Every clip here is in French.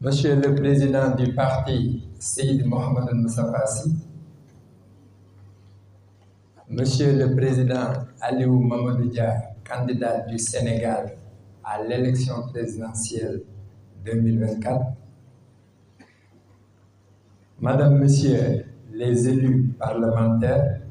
Monsieur le Président du parti, Seyd Mohamed Moustapha Sy, Monsieur le Président Aliou Mamadou Dia, candidat du Sénégal à l'élection présidentielle 2024, Madame, Messieurs les élus parlementaires,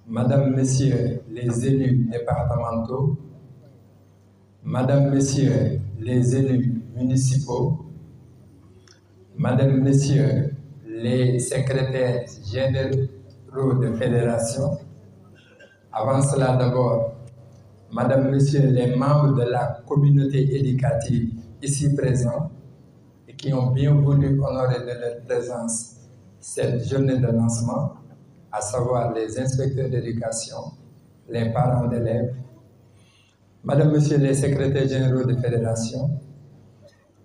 Madame, Messieurs les élus départementaux, Madame, Messieurs les élus municipaux, Madame, Messieurs les secrétaires généraux de fédération, avant cela d'abord, Madame, Messieurs les membres de la communauté éducative ici présents et qui ont bien voulu honorer de leur présence cette journée de lancement, à savoir les inspecteurs d'éducation, les parents d'élèves, Madame, Messieurs les secrétaires généraux de fédération,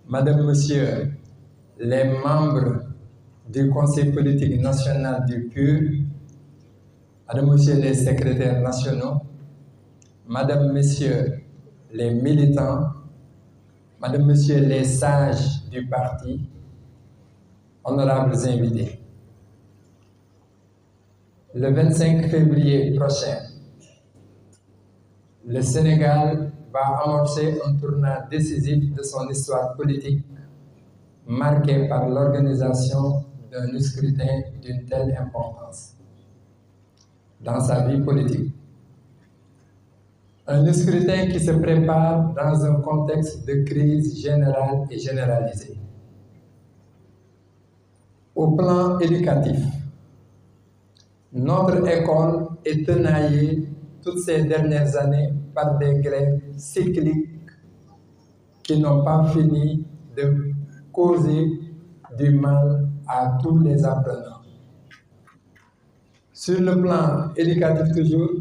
Madame, Messieurs les membres du Conseil politique national du PUR, Madame, Messieurs les secrétaires nationaux, Madame, Messieurs les militants, Madame, Messieurs les sages du parti, honorables invités. Le 25 février prochain, le Sénégal va amorcer un tournant décisif de son histoire politique, marqué par l'organisation d'un scrutin d'une telle importance dans sa vie politique. Un scrutin qui se prépare dans un contexte de crise générale et généralisée. Au plan éducatif, notre école est tenaillée toutes ces dernières années par des grèves cycliques qui n'ont pas fini de causer du mal à tous les apprenants. Sur le plan éducatif toujours,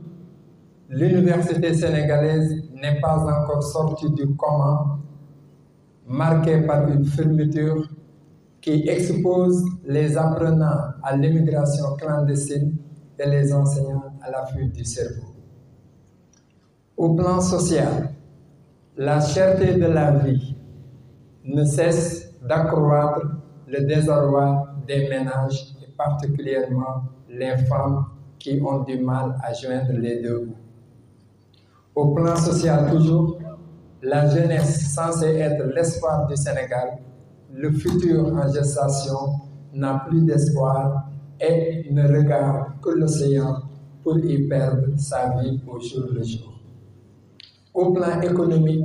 l'université sénégalaise n'est pas encore sortie du coma, marquée par une fermeture qui expose les apprenants à l'immigration clandestine et les enseignants à la fuite du cerveau. Au plan social, la cherté de la vie ne cesse d'accroître le désarroi des ménages et particulièrement les femmes qui ont du mal à joindre les deux bouts. Au plan social toujours, la jeunesse censée être l'espoir du Sénégal, le futur en gestation n'a plus d'espoir et ne regarde que l'océan pour y perdre sa vie au jour le jour. Au plan économique,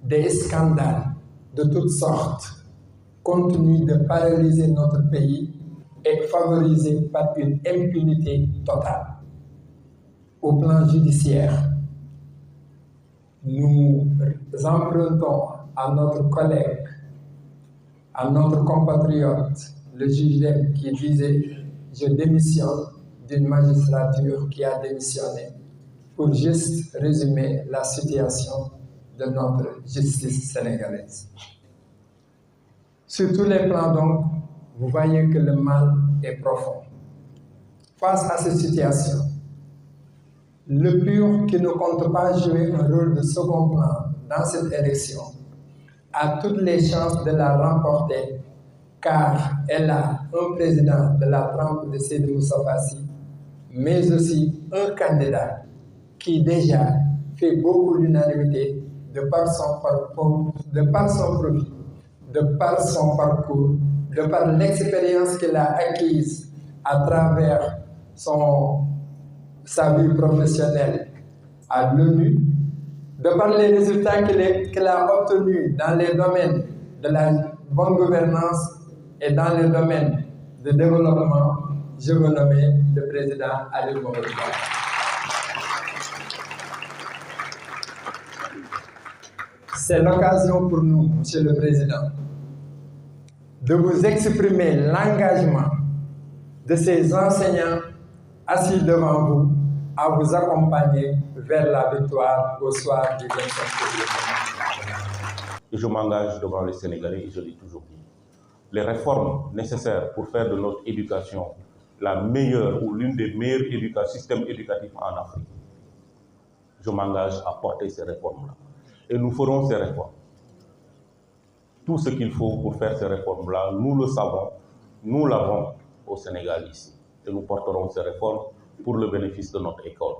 des scandales de toutes sortes continuent de paralyser notre pays et favorisés par une impunité totale. Au plan judiciaire, nous empruntons à notre collègue, à notre compatriote, le juge Dème, qui disait « Je démissionne d'une magistrature qui a démissionné », pour juste résumer la situation de notre justice sénégalaise. Sur tous les plans donc, vous voyez que le mal est profond. Face à cette situation, le PUR, qui ne compte pas jouer un rôle de second plan dans cette élection, a toutes les chances de la remporter car elle a un président de la trempe de Seyd Moustapha Sy, mais aussi un candidat qui déjà fait beaucoup d'unanimité de par son profil, de par son parcours, de par l'expérience qu'il a acquise à travers sa vie professionnelle à l'ONU, de par les résultats qu'il a obtenus dans les domaines de la bonne gouvernance et dans les domaines de développement, je veux nommer le président Aliou Mamadou Dia. C'est l'occasion pour nous, Monsieur le Président, de vous exprimer l'engagement de ces enseignants assis devant vous à vous accompagner vers la victoire au soir du 25 février. Je m'engage devant les Sénégalais et je l'ai toujours dit. Les réformes nécessaires pour faire de notre éducation la meilleure ou l'une des meilleurs systèmes éducatifs en Afrique, je m'engage à porter ces réformes-là. Et nous ferons ces réformes. tout ce qu'il faut pour faire ces réformes-là. Nous le savons, nous l'avons au Sénégal ici. Et nous porterons ces réformes pour le bénéfice de notre école,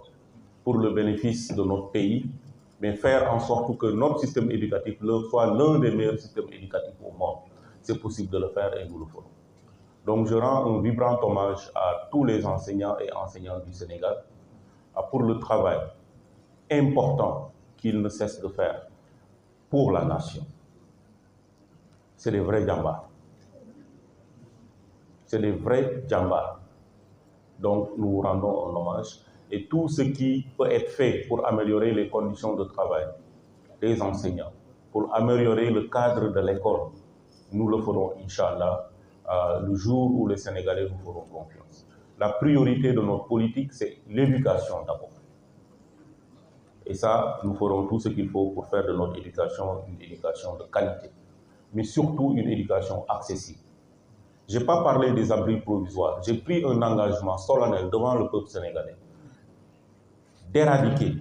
pour le bénéfice de notre pays, mais faire en sorte que notre système éducatif soit l'un des meilleurs systèmes éducatifs au monde. C'est possible de le faire et nous le ferons. Donc je rends un vibrant hommage à tous les enseignants et enseignantes du Sénégal pour le travail important qu'ils ne cessent de faire pour la nation. C'est des vrais djambars. C'est des vrais djambars. Donc nous vous rendons un hommage et tout ce qui peut être fait pour améliorer les conditions de travail des enseignants, pour améliorer le cadre de l'école, nous le ferons, Inch'Allah, le jour où les Sénégalais nous feront confiance. La priorité de notre politique, c'est l'éducation d'abord. Et ça, nous ferons tout ce qu'il faut pour faire de notre éducation une éducation de qualité, mais surtout une éducation accessible. Je n'ai pas parlé des abris provisoires. J'ai pris un engagement solennel devant le peuple sénégalais d'éradiquer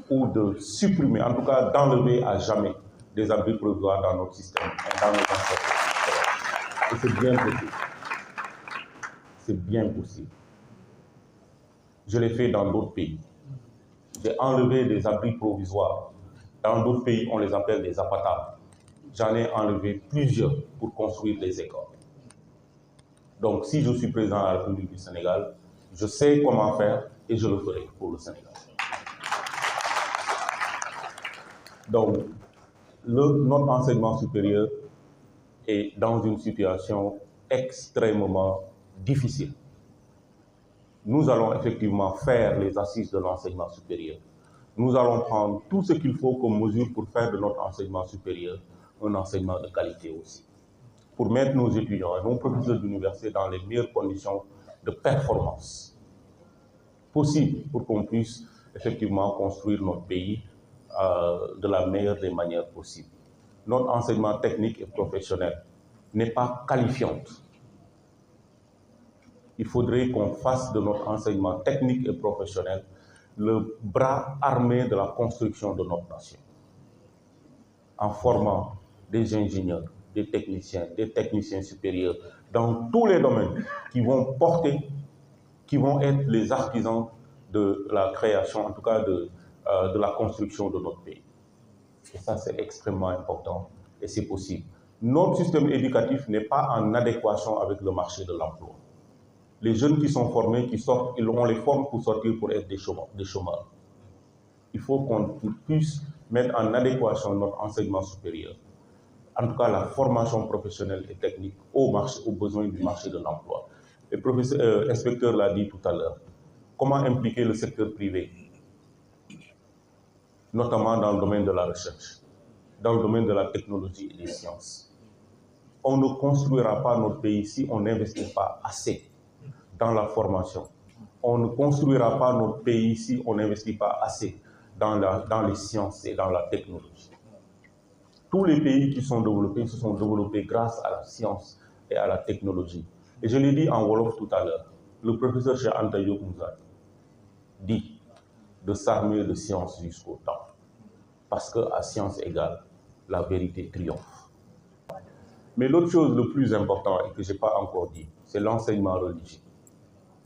ou de supprimer, en tout cas d'enlever à jamais des abris provisoires dans notre système, dans nos institutions. Et c'est bien possible. C'est bien possible. Je l'ai fait dans d'autres pays. J'ai enlevé des abris provisoires. Dans d'autres pays, on les appelle des apatas. J'en ai enlevé plusieurs pour construire des écoles. Donc, si je suis président de la République du Sénégal, je sais comment faire et je le ferai pour le Sénégal. Donc, notre enseignement supérieur est dans une situation extrêmement difficile. Nous allons effectivement faire les assises de l'enseignement supérieur. Nous allons prendre tout ce qu'il faut comme mesure pour faire de notre enseignement supérieur un enseignement de qualité aussi. Pour mettre nos étudiants et nos professeurs d'université dans les meilleures conditions de performance possibles pour qu'on puisse effectivement construire notre pays de la meilleure des manières possibles. Notre enseignement technique et professionnel n'est pas qualifiant. Il faudrait qu'on fasse de notre enseignement technique et professionnel le bras armé de la construction de notre nation, en formant des ingénieurs, des techniciens supérieurs, dans tous les domaines qui vont porter, qui vont être les artisans de la création, en tout cas de la construction de notre pays. Et ça, c'est extrêmement important et c'est possible. Notre système éducatif n'est pas en adéquation avec le marché de l'emploi. Les jeunes qui sont formés, qui sortent, on les forme pour sortir pour être des chômeurs. Il faut qu'on puisse mettre en adéquation notre enseignement supérieur, en tout cas la formation professionnelle et technique aux besoins du marché de l'emploi. Le professeur inspecteur l'a dit tout à l'heure. Comment impliquer le secteur privé, notamment dans le domaine de la recherche, dans le domaine de la technologie et des sciences. On ne construira pas notre pays si on n'investit pas assez dans la formation. On ne construira pas notre pays si on n'investit pas assez dans les sciences et dans la technologie. Tous les pays qui sont développés se sont développés grâce à la science et à la technologie. Et je l'ai dit en Wolof tout à l'heure, le professeur Cheikh Anta Diop nous a dit de s'armer de science jusqu'au temps. Parce qu'à science égale, la vérité triomphe. Mais l'autre chose le plus important et que je n'ai pas encore dit, c'est l'enseignement religieux.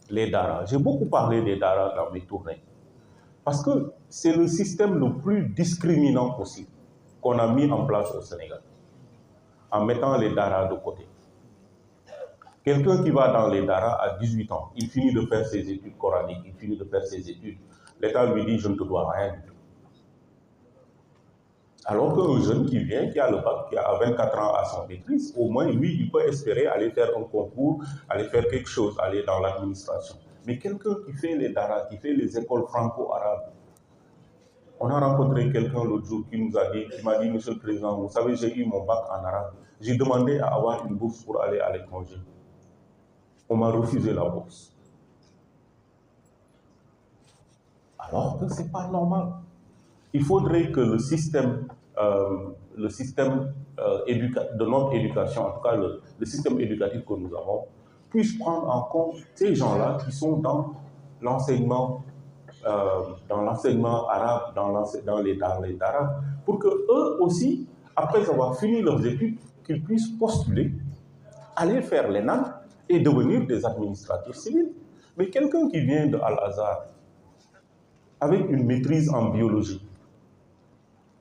Les daras. J'ai beaucoup parlé des daras dans mes tournées. Parce que c'est le système le plus discriminant possible qu'on a mis en place au Sénégal, en mettant les daras de côté. Quelqu'un qui va dans les daras à 18 ans, il finit de faire ses études coraniques, il finit de faire ses études. L'État lui dit, je ne te dois rien du tout. Alors qu'un jeune qui vient, qui a le bac, qui a 24 ans à son maîtrise, au moins, lui, il peut espérer aller faire un concours, aller faire quelque chose, aller dans l'administration. Mais quelqu'un qui fait les daras, qui fait les écoles franco-arabes, on a rencontré quelqu'un l'autre jour qui m'a dit, Monsieur le Président, vous savez, j'ai eu mon bac en arabe. J'ai demandé à avoir une bourse pour aller à l'étranger. On m'a refusé la bourse. Alors que ce n'est pas normal. Il faudrait que le système de notre éducation, en tout cas le système éducatif que nous avons, puisse prendre en compte ces gens-là qui sont dans l'enseignement arabe, dans les daras, pour qu'eux aussi après avoir fini leurs études, qu'ils puissent postuler, aller faire l'ENAM et devenir des administrateurs civils. Mais quelqu'un qui vient de Al-Azhar avec une maîtrise en biologie,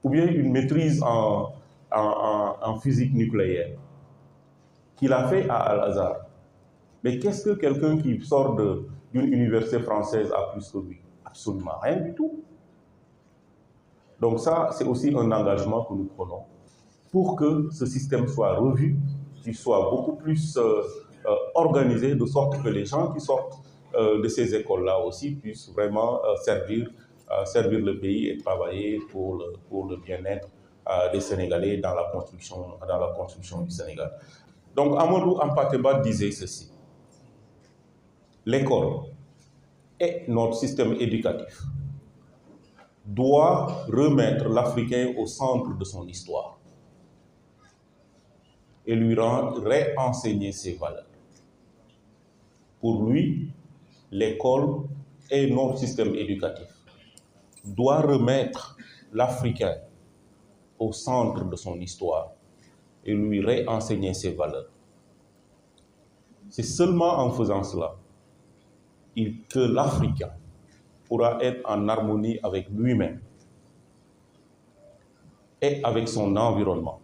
ou bien une maîtrise en physique nucléaire, qu'il a fait à Al-Azhar, mais qu'est-ce que quelqu'un qui sort d'une université française a plus que lui? Absolument rien du tout. Donc ça, c'est aussi un engagement que nous prenons pour que ce système soit revu, qu'il soit beaucoup plus organisé, de sorte que les gens qui sortent de ces écoles-là aussi puissent vraiment servir le pays et travailler pour le bien-être des Sénégalais dans la construction du Sénégal. Donc Amadou Hampâté-Bâ disait ceci: l'école et notre système éducatif doit remettre l'Africain au centre de son histoire et lui réenseigner ses valeurs. Pour lui, l'école et notre système éducatif doit remettre l'Africain au centre de son histoire et lui réenseigner ses valeurs. C'est seulement en faisant cela que l'Africain pourra être en harmonie avec lui-même et avec son environnement.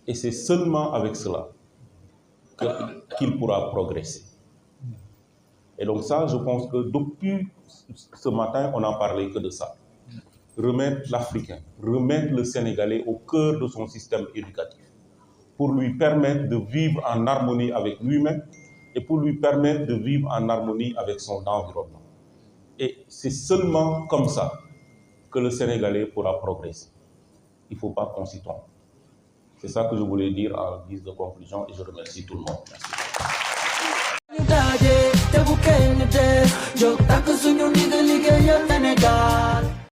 Et c'est seulement avec cela qu'il pourra progresser. Et donc ça, je pense que depuis ce matin, on n'a parlé que de ça. Remettre l'Africain, remettre le Sénégalais au cœur de son système éducatif, pour lui permettre de vivre en harmonie avec lui-même et pour lui permettre de vivre en harmonie avec son environnement. Et c'est seulement comme ça que le Sénégalais pourra progresser. Il ne faut pas qu'on s'y trompe. C'est ça que je voulais dire en guise de conclusion et je remercie tout le monde. Merci.